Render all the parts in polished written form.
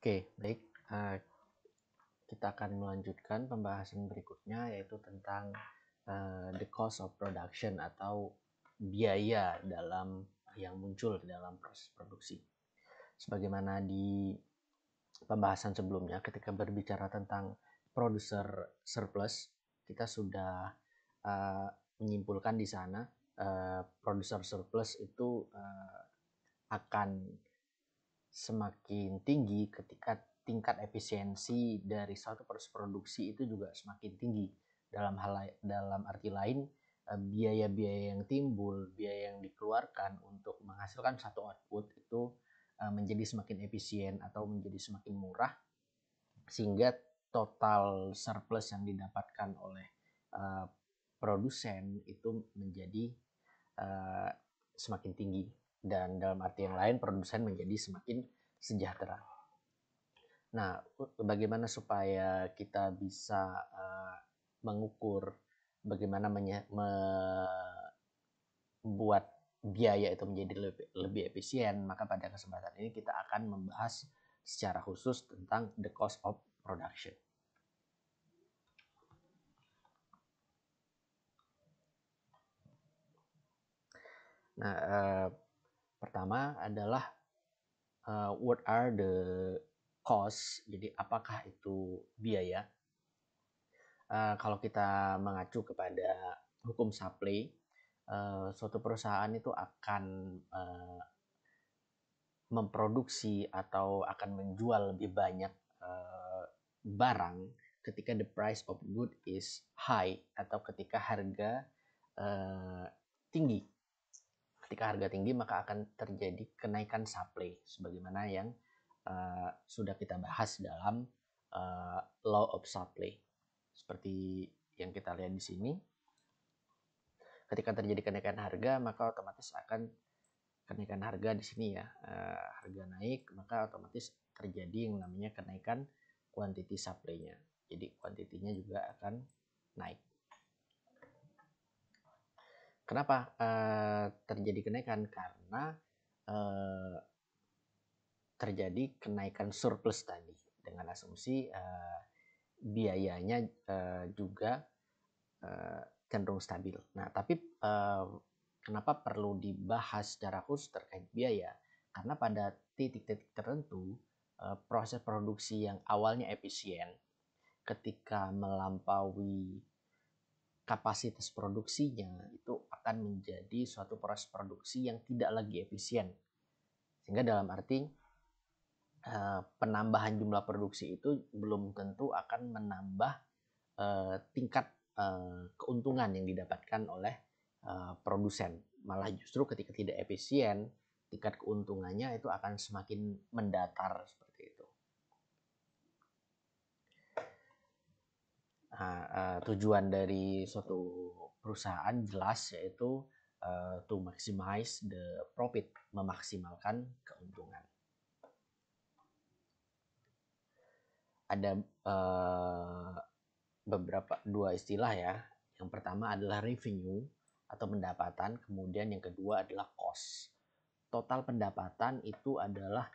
Oke, baik. Kita akan melanjutkan pembahasan berikutnya, yaitu tentang the cost of production atau biaya yang muncul dalam proses produksi. Sebagaimana di pembahasan sebelumnya, ketika berbicara tentang producer surplus, kita sudah menyimpulkan di sana producer surplus itu akan semakin tinggi ketika tingkat efisiensi dari suatu proses produksi itu juga semakin tinggi. Dalam arti lain, biaya-biaya yang timbul, biaya yang dikeluarkan untuk menghasilkan satu output itu menjadi semakin efisien atau menjadi semakin murah, sehingga total surplus yang didapatkan oleh produsen itu menjadi semakin tinggi, dan dalam arti yang lain produsen menjadi semakin sejahtera. Nah, bagaimana supaya kita bisa mengukur bagaimana membuat biaya itu menjadi lebih efisien, maka pada kesempatan ini kita akan membahas secara khusus tentang the cost of production. Nah, pertama adalah what are the cost. Jadi apakah itu biaya? Kalau kita mengacu kepada hukum supply, suatu perusahaan itu akan memproduksi atau akan menjual lebih banyak barang ketika the price of good is high, atau ketika harga tinggi. Ketika harga tinggi, maka akan terjadi kenaikan supply, sebagaimana yang sudah kita bahas dalam law of supply. Seperti yang kita lihat di sini, ketika terjadi kenaikan harga, maka otomatis akan kenaikan harga di sini ya, harga naik, maka otomatis terjadi yang namanya kenaikan quantity supply-nya. Jadi kuantitinya juga akan naik. Kenapa terjadi kenaikan? Karena terjadi kenaikan surplus tadi, dengan asumsi biayanya juga cenderung stabil. Nah, tapi kenapa perlu dibahas secara khusus terkait biaya? Karena pada titik-titik tertentu, proses produksi yang awalnya efisien, ketika melampaui kapasitas produksinya, itu akan menjadi suatu proses produksi yang tidak lagi efisien. Sehingga dalam arti penambahan jumlah produksi itu belum tentu akan menambah tingkat keuntungan yang didapatkan oleh produsen. Malah justru ketika tidak efisien, tingkat keuntungannya itu akan semakin mendatar seperti itu. Nah, tujuan dari suatu perusahaan jelas, yaitu to maximize the profit, memaksimalkan keuntungan. Ada dua istilah ya. Yang pertama adalah revenue atau pendapatan, kemudian yang kedua adalah cost. Total pendapatan itu adalah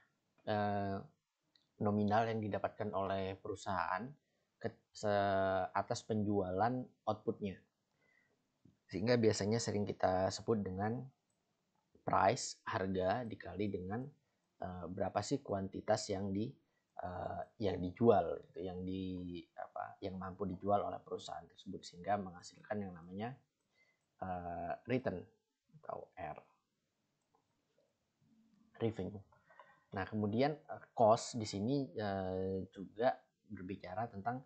nominal yang didapatkan oleh perusahaan atas penjualan outputnya, sehingga biasanya sering kita sebut dengan price, harga, dikali dengan berapa sih kuantitas yang dijual, gitu, yang mampu dijual oleh perusahaan tersebut, sehingga menghasilkan yang namanya return atau R, revenue. Nah, kemudian cost di sini juga berbicara tentang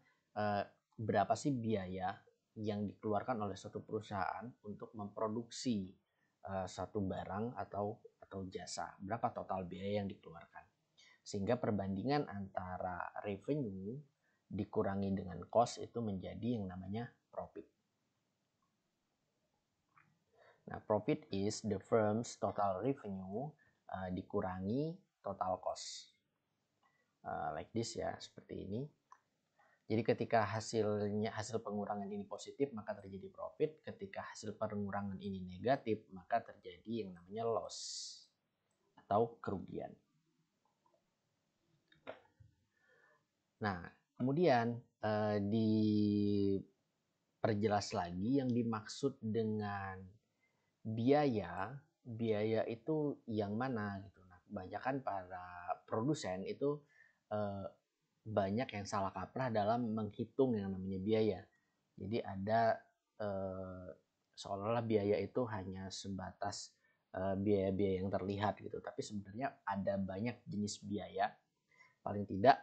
berapa sih biaya yang dikeluarkan oleh suatu perusahaan untuk memproduksi satu barang atau jasa. Berapa total biaya yang dikeluarkan. Sehingga perbandingan antara revenue dikurangi dengan cost itu menjadi yang namanya profit. Nah, profit is the firm's total revenue dikurangi total cost. Like this ya, seperti ini. Jadi ketika hasil pengurangan ini positif, maka terjadi profit. Ketika hasil pengurangan ini negatif, maka terjadi yang namanya loss atau kerugian. Nah, kemudian diperjelas lagi yang dimaksud dengan biaya itu yang mana gitu. Nah, kebanyakan para produsen itu eh, banyak yang salah kaprah dalam menghitung yang namanya biaya. Jadi ada seolah-olah biaya itu hanya sebatas biaya-biaya yang terlihat gitu, tapi sebenarnya ada banyak jenis biaya. Paling tidak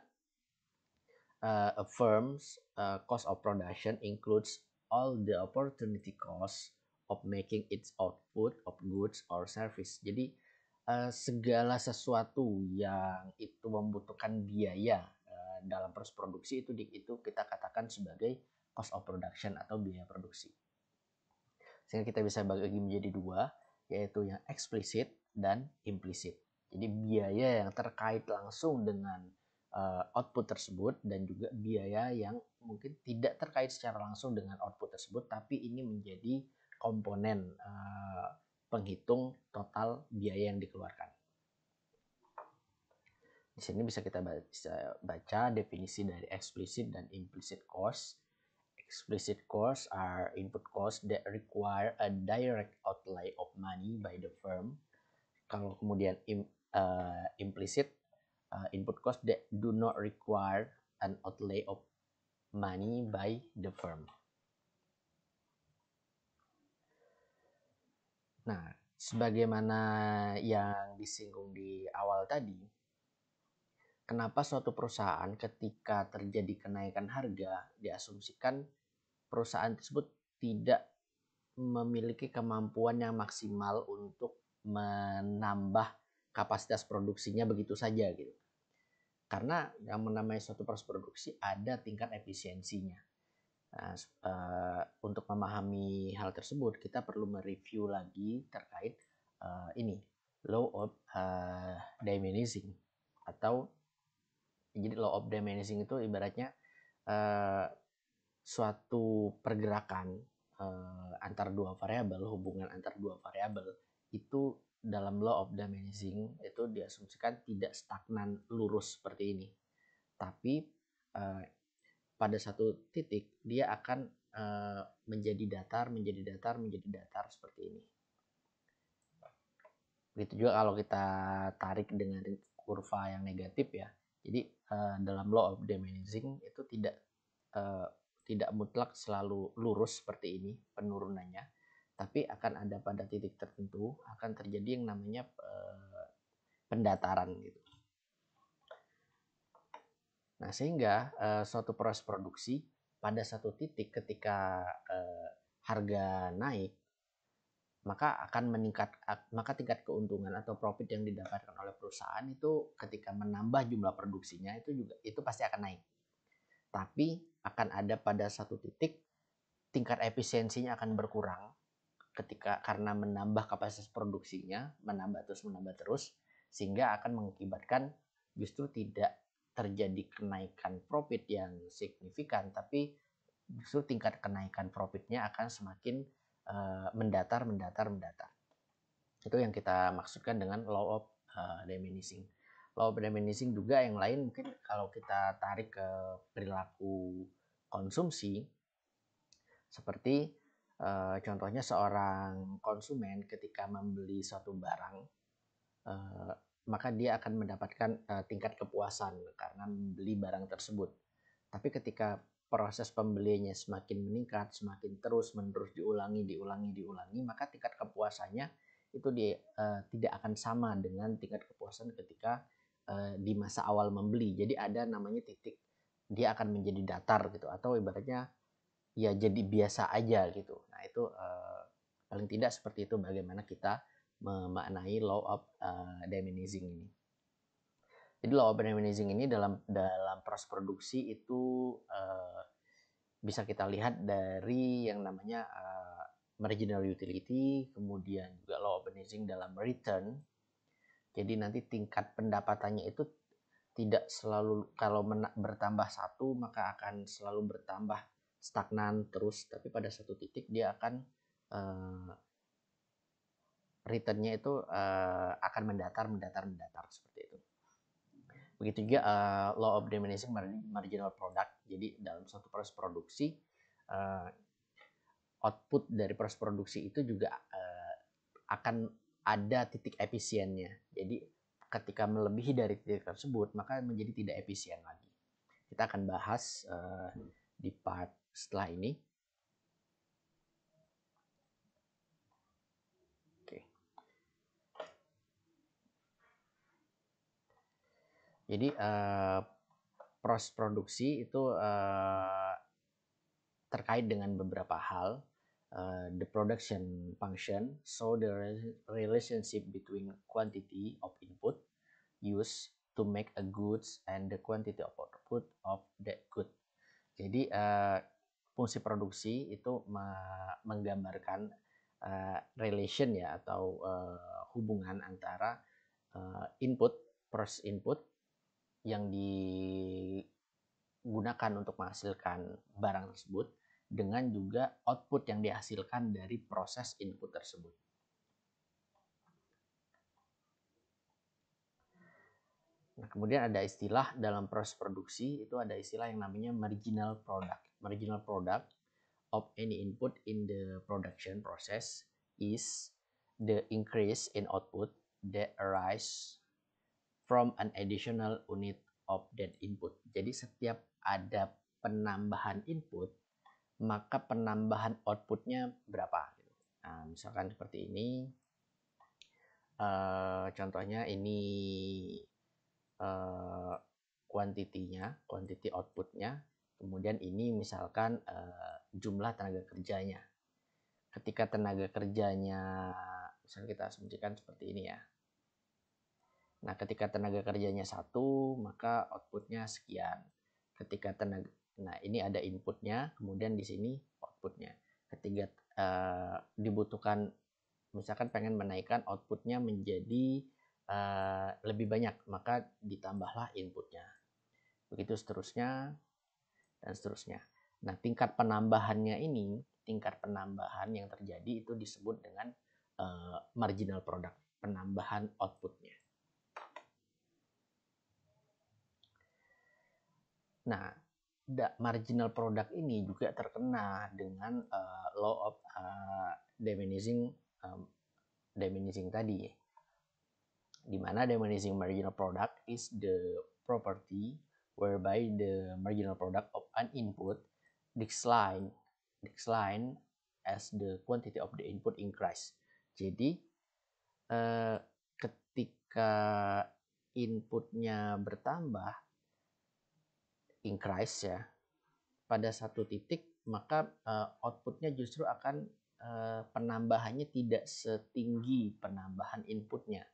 a firm's cost of production includes all the opportunity costs of making its output of goods or service. Jadi segala sesuatu yang itu membutuhkan biaya dalam proses produksi itu kita katakan sebagai cost of production atau biaya produksi. Sehingga kita bisa bagi menjadi dua, yaitu yang eksplisit dan implisit. Jadi biaya yang terkait langsung dengan output tersebut dan juga biaya yang mungkin tidak terkait secara langsung dengan output tersebut, tapi ini menjadi komponen penghitung total biaya yang dikeluarkan. Di sini bisa kita baca definisi dari explicit dan implicit cost. Explicit costs are input costs that require a direct outlay of money by the firm. Kalau kemudian implicit input costs that do not require an outlay of money by the firm. Nah, sebagaimana yang disinggung di awal tadi, kenapa suatu perusahaan ketika terjadi kenaikan harga diasumsikan perusahaan tersebut tidak memiliki kemampuan yang maksimal untuk menambah kapasitas produksinya begitu saja gitu. Karena yang namanya suatu proses produksi ada tingkat efisiensinya. Nah, untuk memahami hal tersebut kita perlu mereview lagi terkait ini law of diminishing atau jadi law of diminishing itu ibaratnya suatu pergerakan antar dua variabel, hubungan antar dua variabel itu dalam law of diminishing itu diasumsikan tidak stagnan lurus seperti ini, tapi pada satu titik dia akan menjadi datar seperti ini. Begitu juga kalau kita tarik dengan kurva yang negatif ya. Jadi dalam law of diminishing itu tidak mutlak selalu lurus seperti ini penurunannya, tapi akan ada pada titik tertentu akan terjadi yang namanya pendataran gitu. Nah, sehingga suatu proses produksi pada satu titik ketika harga naik maka tingkat keuntungan atau profit yang didapatkan oleh perusahaan itu ketika menambah jumlah produksinya itu pasti akan naik. Tapi akan ada pada satu titik tingkat efisiensinya akan berkurang karena menambah kapasitas produksinya, menambah terus sehingga akan mengakibatkan justru tidak terjadi kenaikan profit yang signifikan, tapi justru tingkat kenaikan profitnya akan semakin mendatar. Itu yang kita maksudkan dengan law of diminishing. Law of diminishing juga yang lain mungkin kalau kita tarik ke perilaku konsumsi, seperti contohnya seorang konsumen ketika membeli suatu barang, maka dia akan mendapatkan tingkat kepuasan karena membeli barang tersebut. Tapi ketika proses pembeliannya semakin meningkat, semakin terus-menerus diulangi, maka tingkat kepuasannya itu tidak akan sama dengan tingkat kepuasan ketika di masa awal membeli. Jadi ada namanya titik dia akan menjadi datar gitu, atau ibaratnya ya jadi biasa aja gitu. Nah itu paling tidak seperti itu bagaimana kita memaknai law of diminishing ini. Jadi law of diminishing ini dalam proses produksi itu bisa kita lihat dari yang namanya marginal utility, kemudian juga law of diminishing dalam return. Jadi nanti tingkat pendapatannya itu tidak selalu kalau bertambah satu maka akan selalu bertambah stagnan terus, tapi pada satu titik dia akan returnnya itu akan mendatar seperti itu. Begitu juga law of diminishing marginal product. Jadi dalam suatu proses produksi, output dari proses produksi itu juga akan ada titik efisiennya. Jadi ketika melebihi dari titik tersebut, maka menjadi tidak efisien lagi. Kita akan bahas di part setelah ini. Oke. Jadi proses produksi itu terkait dengan beberapa hal. The production function, so the relationship between quantity of input used to make a goods and the quantity of output of that good. Jadi fungsi produksi itu menggambarkan relation ya, atau hubungan antara input, proses input yang digunakan untuk menghasilkan barang tersebut dengan juga output yang dihasilkan dari proses input tersebut. Nah, kemudian ada istilah dalam proses produksi, itu ada istilah yang namanya marginal product. Marginal product of any input in the production process is the increase in output that arise from an additional unit of that input. Jadi setiap ada penambahan input, maka penambahan outputnya berapa. Nah, misalkan seperti ini, contohnya ini kuantitinya, quantity outputnya, kemudian ini misalkan jumlah tenaga kerjanya. Ketika tenaga kerjanya, misalnya kita asumsikan seperti ini ya. Nah, ketika tenaga kerjanya 1, maka outputnya sekian. Ketika nah ini ada inputnya, kemudian di sini outputnya. Ketika dibutuhkan, misalkan pengen menaikkan outputnya menjadi lebih banyak, maka ditambahlah inputnya. Begitu seterusnya dan seterusnya. Nah, tingkat penambahannya ini, tingkat penambahan yang terjadi itu disebut dengan marginal product, penambahan outputnya. Nah, marginal product ini juga terkena dengan law of diminishing tadi, di mana diminishing marginal product is the property whereby the marginal product of an input decline as the quantity of the input increase. Jadi ketika inputnya bertambah, increase ya, pada satu titik, maka outputnya justru akan penambahannya tidak setinggi penambahan inputnya.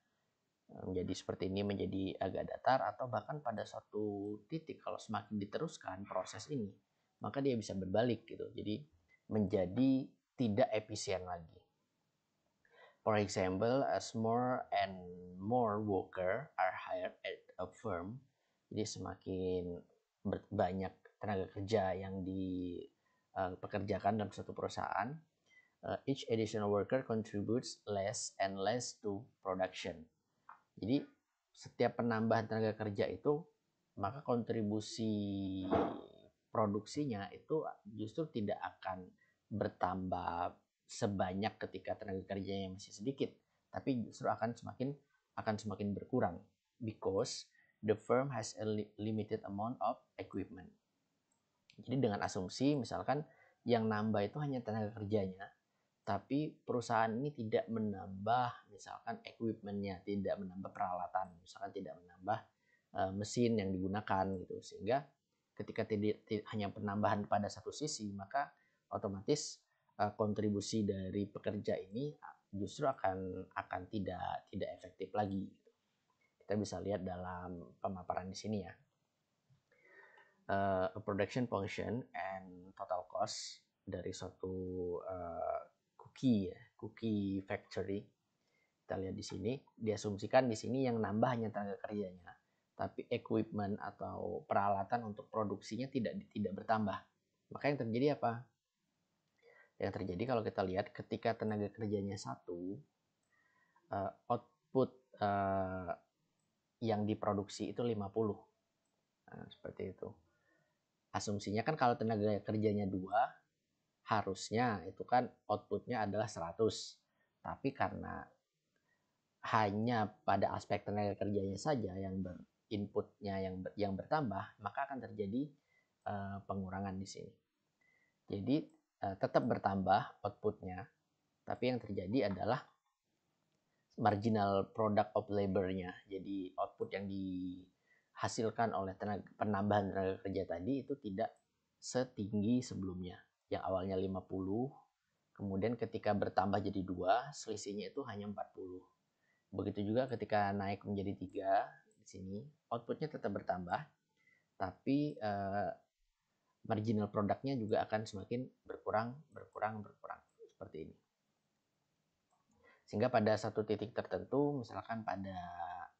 Menjadi seperti ini, menjadi agak datar, atau bahkan pada satu titik kalau semakin diteruskan proses ini, maka dia bisa berbalik gitu. Jadi menjadi tidak efisien lagi. For example, as more and more worker are hired at a firm, jadi semakin banyak tenaga kerja yang dipekerjakan dalam suatu perusahaan, each additional worker contributes less and less to production. Jadi setiap penambahan tenaga kerja itu, maka kontribusi produksinya itu justru tidak akan bertambah sebanyak ketika tenaga kerjanya masih sedikit, tapi justru akan semakin berkurang, because the firm has a limited amount of equipment. Jadi dengan asumsi misalkan yang nambah itu hanya tenaga kerjanya, tapi perusahaan ini tidak menambah misalkan equipmentnya, tidak menambah peralatan, misalkan tidak menambah mesin yang digunakan gitu, sehingga ketika hanya penambahan pada satu sisi, maka otomatis kontribusi dari pekerja ini justru akan tidak efektif lagi. Kita bisa lihat dalam pemaparan di sini ya. A production function and total cost dari suatu cookie factory. Kita lihat di sini, diasumsikan di sini yang nambah hanya tenaga kerjanya, tapi equipment atau peralatan untuk produksinya tidak bertambah. Maka yang terjadi apa? Yang terjadi kalau kita lihat, ketika tenaga kerjanya 1, output yang yang diproduksi itu 50. Nah, seperti itu. Asumsinya kan kalau tenaga kerjanya 2, harusnya itu kan outputnya adalah 100. Tapi karena hanya pada aspek tenaga kerjanya saja yang inputnya yang bertambah, maka akan terjadi pengurangan di sini. Jadi tetap bertambah outputnya, tapi yang terjadi adalah marginal product of labor-nya. Jadi output yang dihasilkan oleh penambahan tenaga kerja tadi itu tidak setinggi sebelumnya. Yang awalnya 50, kemudian ketika bertambah jadi 2, selisihnya itu hanya 40. Begitu juga ketika naik menjadi 3, di sini outputnya tetap bertambah, tapi marginal produknya juga akan semakin berkurang seperti ini. Sehingga pada satu titik tertentu, misalkan pada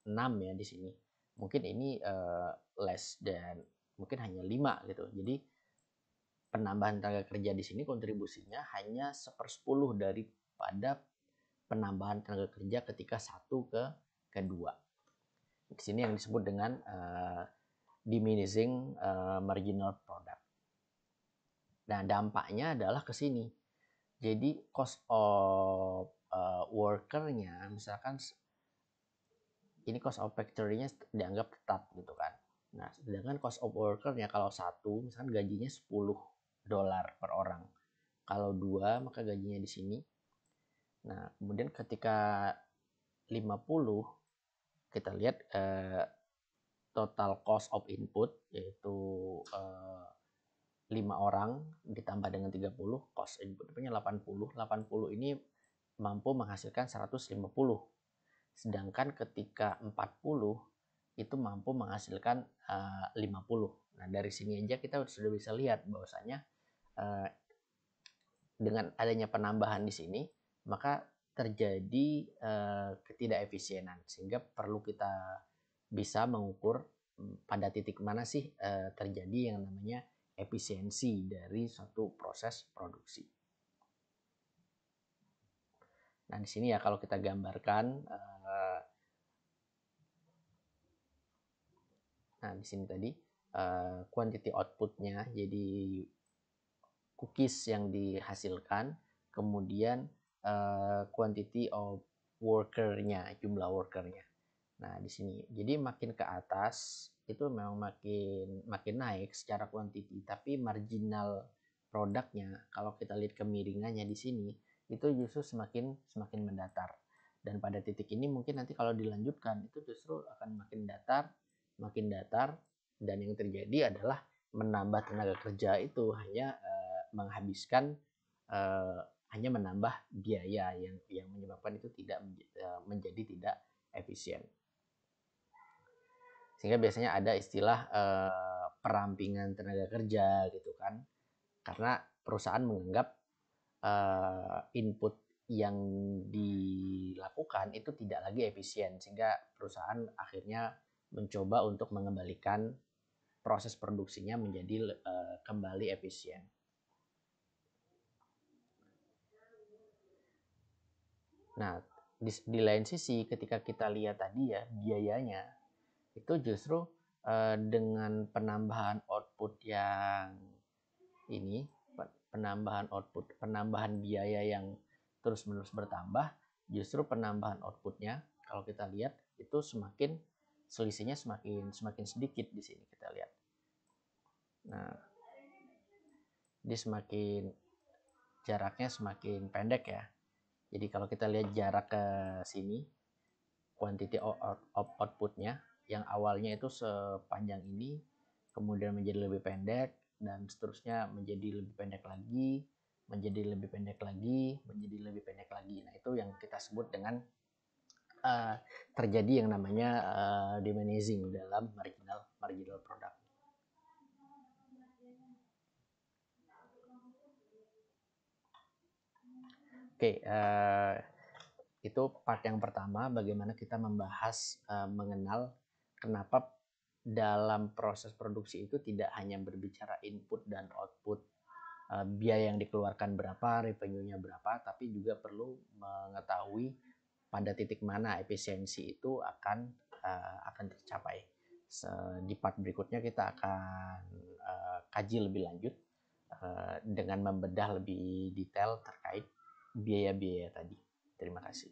6 ya di sini, mungkin ini less dan mungkin hanya 5 gitu. Jadi penambahan tenaga kerja di sini kontribusinya hanya 1/10 daripada penambahan tenaga kerja ketika 1 ke 2. Di sini yang disebut dengan diminishing marginal product. Nah, dampaknya adalah ke sini. Jadi cost of worker-nya, misalkan ini cost of factory-nya dianggap tetap gitu kan. Nah, sedangkan cost of worker-nya kalau 1, misalkan gajinya $10 per orang. Kalau 2, maka gajinya di sini. Nah, kemudian ketika 50, kita lihat total cost of input, yaitu 5 orang ditambah dengan 30, cost inputnya 80. 80 ini mampu menghasilkan 150. Sedangkan ketika 40 itu mampu menghasilkan 50. Nah, dari sini aja kita sudah bisa lihat bahwasanya dengan adanya penambahan di sini, maka terjadi ketidakefisienan, sehingga perlu kita bisa mengukur pada titik mana sih terjadi yang namanya efisiensi dari suatu proses produksi. Nah, di sini ya kalau kita gambarkan, nah di sini tadi quantity outputnya, jadi cookies yang dihasilkan, kemudian quantity of worker-nya, jumlah worker-nya. Nah, di sini. Jadi makin ke atas itu memang makin naik secara quantity, tapi marginal produknya kalau kita lihat kemiringannya di sini itu justru semakin mendatar. Dan pada titik ini mungkin nanti kalau dilanjutkan itu justru akan makin datar, dan yang terjadi adalah menambah tenaga kerja itu hanya menghabiskan hanya menambah biaya yang menyebabkan itu tidak menjadi tidak efisien. Sehingga biasanya ada istilah perampingan tenaga kerja gitu kan, karena perusahaan menganggap input yang dilakukan itu tidak lagi efisien, sehingga perusahaan akhirnya mencoba untuk mengembalikan proses produksinya menjadi kembali efisien. Nah, di lain sisi ketika kita lihat tadi ya biayanya, itu justru dengan penambahan output yang ini, penambahan biaya yang terus-menerus bertambah, justru penambahan outputnya kalau kita lihat itu selisihnya semakin sedikit di sini kita lihat. Nah, dia jaraknya semakin pendek ya. Jadi kalau kita lihat jarak ke sini, quantity of outputnya yang awalnya itu sepanjang ini, kemudian menjadi lebih pendek, dan seterusnya menjadi lebih pendek lagi, menjadi lebih pendek lagi, menjadi lebih pendek lagi. Nah, itu yang kita sebut dengan terjadi yang namanya diminishing dalam marginal product. Oke, itu part yang pertama, bagaimana kita membahas mengenal kenapa dalam proses produksi itu tidak hanya berbicara input dan output, biaya yang dikeluarkan berapa, revenue-nya berapa, tapi juga perlu mengetahui pada titik mana efisiensi itu akan akan tercapai. Di part berikutnya kita akan kaji lebih lanjut dengan membedah lebih detail terkait biaya-biaya tadi. Terima kasih.